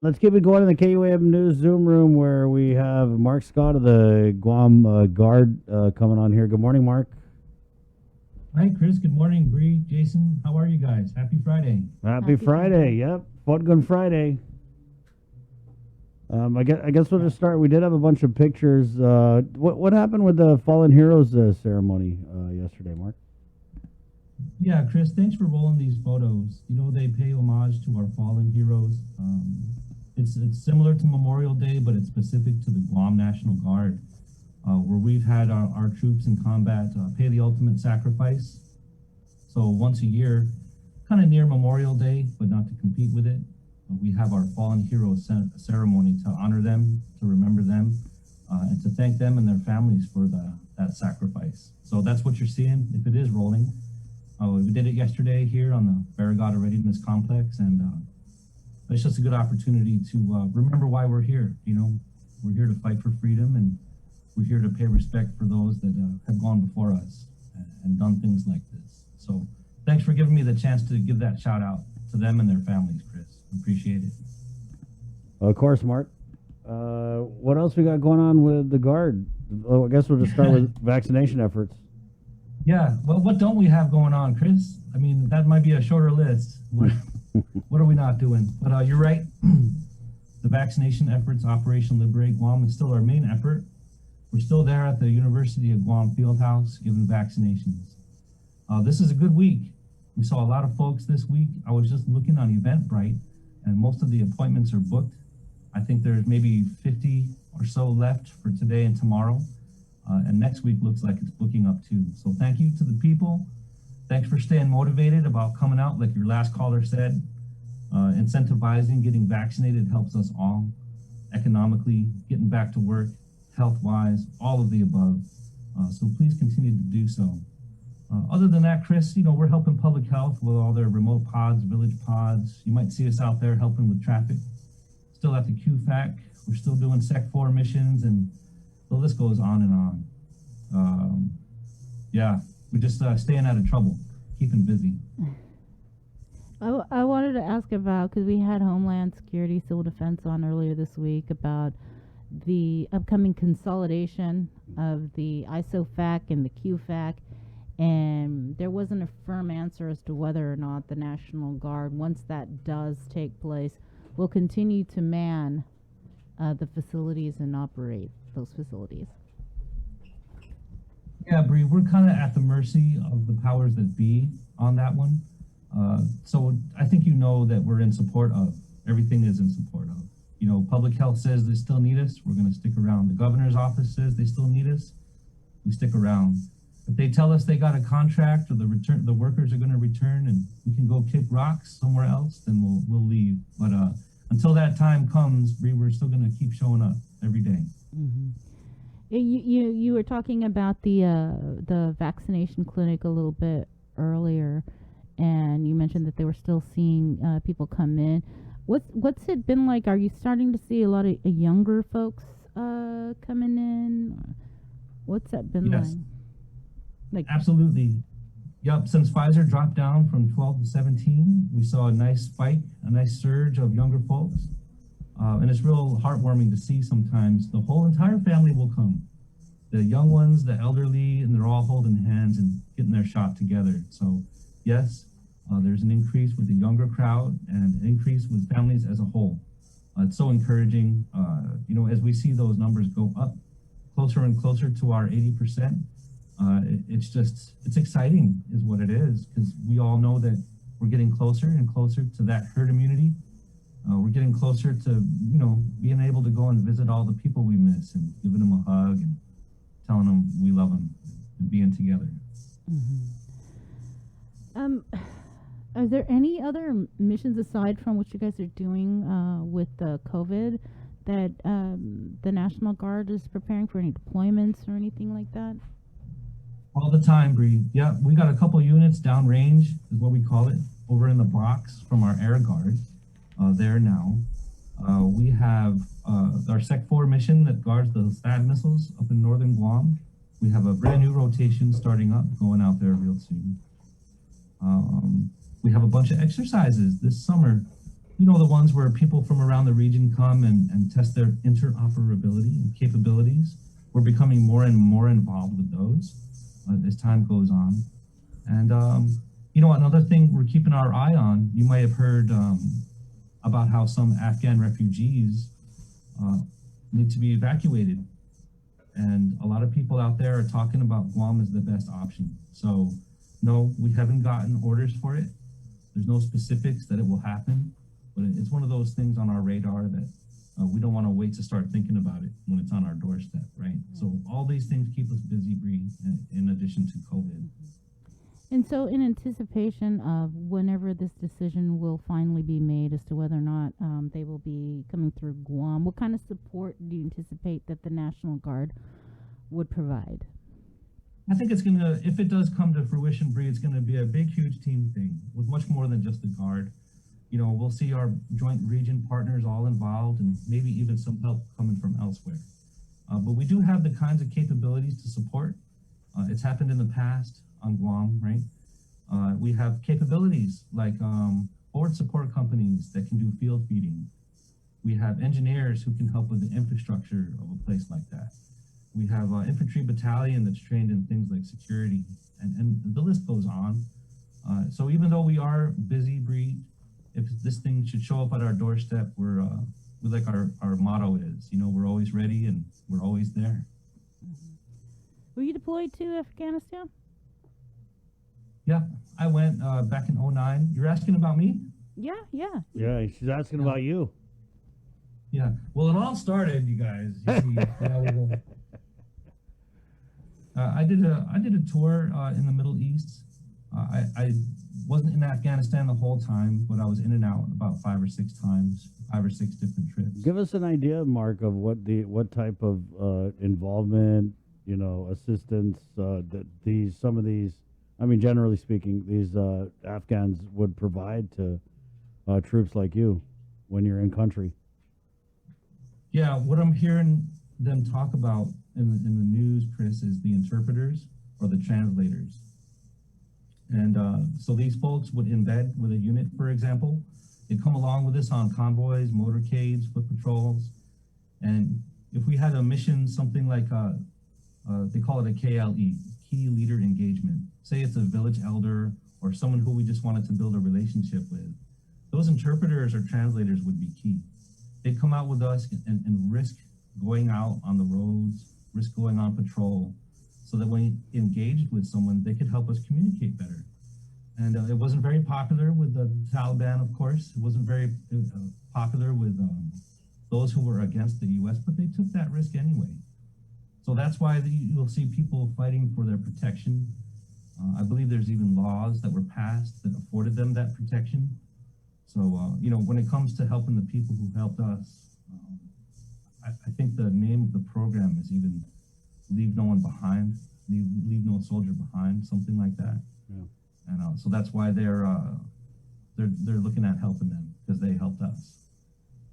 Let's keep it going in the KUAM News Zoom room where we have Mark Scott of the Guam Guard coming on here. Good morning, Mark. Hi, Chris. Good morning. Bree, Jason, how are you guys? Happy Friday. Happy Friday. Yep. Fun Gun Friday. I guess we'll just start. We did have a bunch of pictures. What happened with the Fallen Heroes ceremony yesterday, Mark? Yeah, Chris, thanks for rolling these photos. You know, they pay homage to our fallen heroes. It's similar to Memorial Day, but it's specific to the Guam National Guard, where we've had our troops in combat pay the ultimate sacrifice. So once a year, kind of near Memorial Day, but not to compete with it, we have our fallen heroes ceremony to honor them, to remember them, and to thank them and their families for that sacrifice. So that's what you're seeing, if it is rolling. We did it yesterday here on the Barragata Readiness Complex, and it's just a good opportunity to remember why we're here. You know, we're here to fight for freedom, and we're here to pay respect for those that have gone before us and done things like this. So thanks for giving me the chance to give that shout out to them and their families, Chris. Appreciate it. Of course, Mark. What else we got going on with the Guard? Oh, I guess we'll just start with vaccination efforts. Yeah, well, what don't we have going on, Chris? I mean, that might be a shorter list. What are we not doing? But you're right. The vaccination efforts, Operation Liberate Guam, is still our main effort. We're still there at the University of Guam Fieldhouse giving vaccinations. This is a good week. We saw a lot of folks this week. I was just looking on Eventbrite, and most of the appointments are booked. I think there's maybe 50 or so left for today and tomorrow. And next week looks like it's booking up too. So thank you to the people. Thanks for staying motivated about coming out, like your last caller said. Incentivizing, getting vaccinated helps us all. Economically, getting back to work, health-wise, all of the above. So please continue to do so. Other than that, Chris, you know, we're helping public health with all their remote pods, village pods. You might see us out there helping with traffic. Still at the QFAC. We're still doing Sec 4 missions, and the list goes on and on. Yeah, we're just staying out of trouble, keeping busy. I wanted to ask about, because we had Homeland Security, Civil Defense on earlier this week, about the upcoming consolidation of the ISOFAC and the QFAC, and there wasn't a firm answer as to whether or not the National Guard, once that does take place, will continue to man the facilities and operate those facilities. Yeah, Bree, we're kind of at the mercy of the powers that be on that one. So I think you know that we're in support of, everything is in support of. You know, public health says they still need us, we're gonna stick around. The governor's office says they still need us, we stick around. If they tell us they got a contract or the workers are gonna return and we can go kick rocks somewhere else, then we'll leave. But until that time comes, Bree, we're still gonna keep showing up every day. Mm-hmm. You were talking about the vaccination clinic a little bit earlier, and you mentioned that they were still seeing people come in. What's it been like? Are you starting to see a lot of younger folks coming in? What's that been like? Absolutely. Yep. Since Pfizer dropped down from 12 to 17, we saw a nice spike, a nice surge of younger folks. And it's real heartwarming to see sometimes. The whole entire family will come. The young ones, the elderly, and they're all holding hands and getting their shot together. So yes, there's an increase with the younger crowd and an increase with families as a whole. It's so encouraging. You know, as we see those numbers go up closer and closer to our 80%, it's exciting is what it is, because we all know that we're getting closer and closer to that herd immunity. We're getting closer to, you know, being able to go and visit all the people we miss and giving them a hug and telling them we love them and being together. Mm-hmm. Are there any other missions aside from what you guys are doing with the COVID that the National Guard is preparing for, any deployments or anything like that? All the time, Bree. Yeah, we got a couple units downrange, is what we call it, over in the box from our Air Guard. There now. We have our Sec 4 mission that guards the THAAD missiles up in northern Guam. We have a brand new rotation starting up, going out there real soon. We have a bunch of exercises this summer. you know, the ones where people from around the region come and test their interoperability and capabilities. We're becoming more and more involved with those as time goes on. And, you know, another thing we're keeping our eye on, you might have heard about how some Afghan refugees need to be evacuated. And a lot of people out there are talking about Guam as the best option. So no, we haven't gotten orders for it. There's no specifics that it will happen, but it's one of those things on our radar that we don't want to wait to start thinking about it when it's on our doorstep, right? So all these things keep us busy, Bree, in addition to COVID. And so, in anticipation of whenever this decision will finally be made as to whether or not they will be coming through Guam, what kind of support do you anticipate that the National Guard would provide? I think it's going to, if it does come to fruition, Bree, it's going to be a big, huge team thing with much more than just the Guard. You know, we'll see our joint region partners all involved and maybe even some help coming from elsewhere. But we do have the kinds of capabilities to support. It's happened in the past on Guam, right? We have capabilities like board support companies that can do field feeding. We have engineers who can help with the infrastructure of a place like that. We have an infantry battalion that's trained in things like security, and the list goes on. So even though we are busy, Bree, if this thing should show up at our doorstep, we're like our motto is, you know, we're always ready and we're always there. Mm-hmm. Were you deployed to Afghanistan? Yeah, I went back in 2009. You're asking about me? Yeah. Yeah, she's asking about you. Yeah. Well, it all started, you guys. You see, I did a tour in the Middle East. I wasn't in Afghanistan the whole time, but I was in and out about 5 or 6 times, 5 or 6 different trips. Give us an idea, Mark, of what type of involvement, you know, assistance that some of these, I mean, generally speaking, these Afghans would provide to troops like you when you're in country. Yeah, what I'm hearing them talk about in the news, Chris, is the interpreters or the translators. And so these folks would embed with a unit, for example. They come along with us on convoys, motorcades, foot patrols. And if we had a mission, something like they call it a KLE, key leader engagement. Say it's a village elder or someone who we just wanted to build a relationship with. Those interpreters or translators would be key. They'd come out with us and risk going out on the roads, risk going on patrol, so that when we engaged with someone, they could help us communicate better. And it wasn't very popular with the Taliban, of course. It wasn't very popular with those who were against the US, but they took that risk anyway. So that's why you'll see people fighting for their protection. I believe there's even laws that were passed that afforded them that protection. So, you know, when it comes to helping the people who helped us, I think the name of the program is even Leave No One Behind, leave No Soldier Behind, something like that. Yeah. And so that's why they're looking at helping them because they helped us.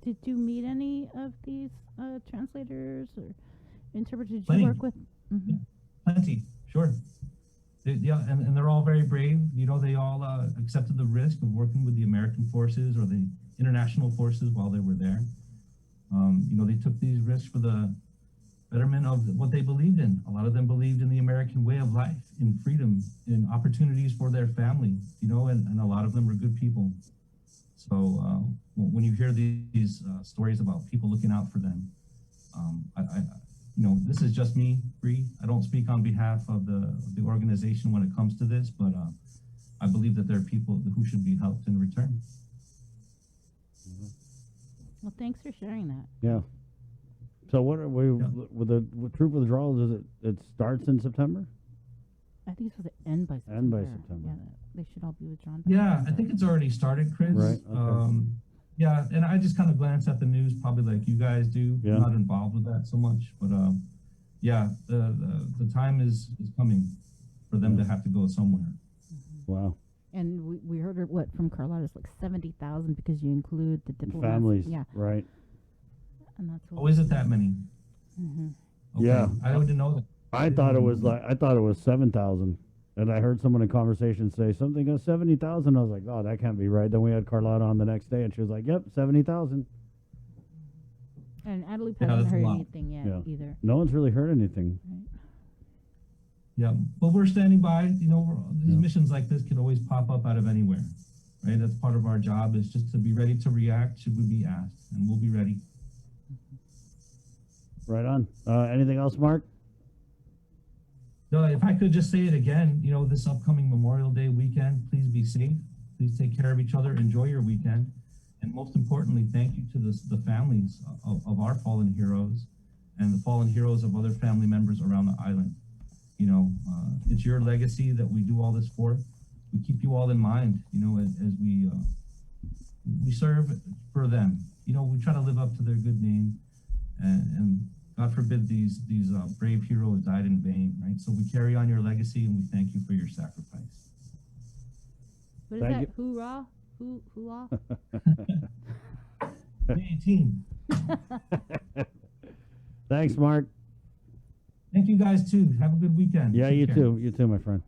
Did you meet any of these translators or interpreters Plenty. you work with? Mm-hmm. Yeah, plenty, sure. Yeah, and they're all very brave. You know, they all accepted the risk of working with the American forces or the international forces while they were there. You know, they took these risks for the betterment of what they believed in. A lot of them believed in the American way of life, in freedom, in opportunities for their family, you know, and a lot of them were good people. So when you hear these stories about people looking out for them, you know, this is just me, Bree. I don't speak on behalf of the organization when it comes to this, but I believe that there are people who should be helped in return. Well, thanks for sharing that. Yeah. So what are we with the troop withdrawals? Is it starts in September? I think it's supposed to end by September. End by September. Yeah, they should all be withdrawn. Yeah, I think it's already started, Chris. Right. Okay. Yeah, and I just kind of glanced at the news, probably like you guys do. Yeah. I'm not involved with that so much, but yeah, the time is coming for them to have to go somewhere. Wow. And we heard what from Carlotta, it's like 70,000 because you include the diplomats. Families. Yeah, Right. and that's what. Oh, is it that many? Mm-hmm. Okay. Yeah. I didn't know that. I thought it was 7,000. And I heard someone in conversation say something of 70,000. I was like, oh, that can't be right. Then we had Carlotta on the next day, and she was like, yep, 70,000. And Adelie Yeah, hasn't that's a heard lot. anything yet Yeah. either. No one's really heard anything. Yeah, but we're standing by. You know, these Yeah. missions like this could always pop up out of anywhere, right? That's part of our job, is just to be ready to react should we be asked, and we'll be ready. Right on. Anything else, Mark? No, if I could just say it again, you know, this upcoming Memorial Day weekend, please be safe. Please take care of each other. Enjoy your weekend. And most importantly, thank you to the families of our fallen heroes and the fallen heroes of other family members around the island. You know, it's your legacy that we do all this for. We keep you all in mind, you know, as we serve for them. You know, we try to live up to their good name, and God forbid these brave heroes died in vain, right? So we carry on your legacy, and we thank you for your sacrifice. What is Thank that? you. Hoorah? Hoorah? Hey, team. Thanks, Mark. Thank you guys too. Have a good weekend. Yeah, Take you care. too. You too, my friend.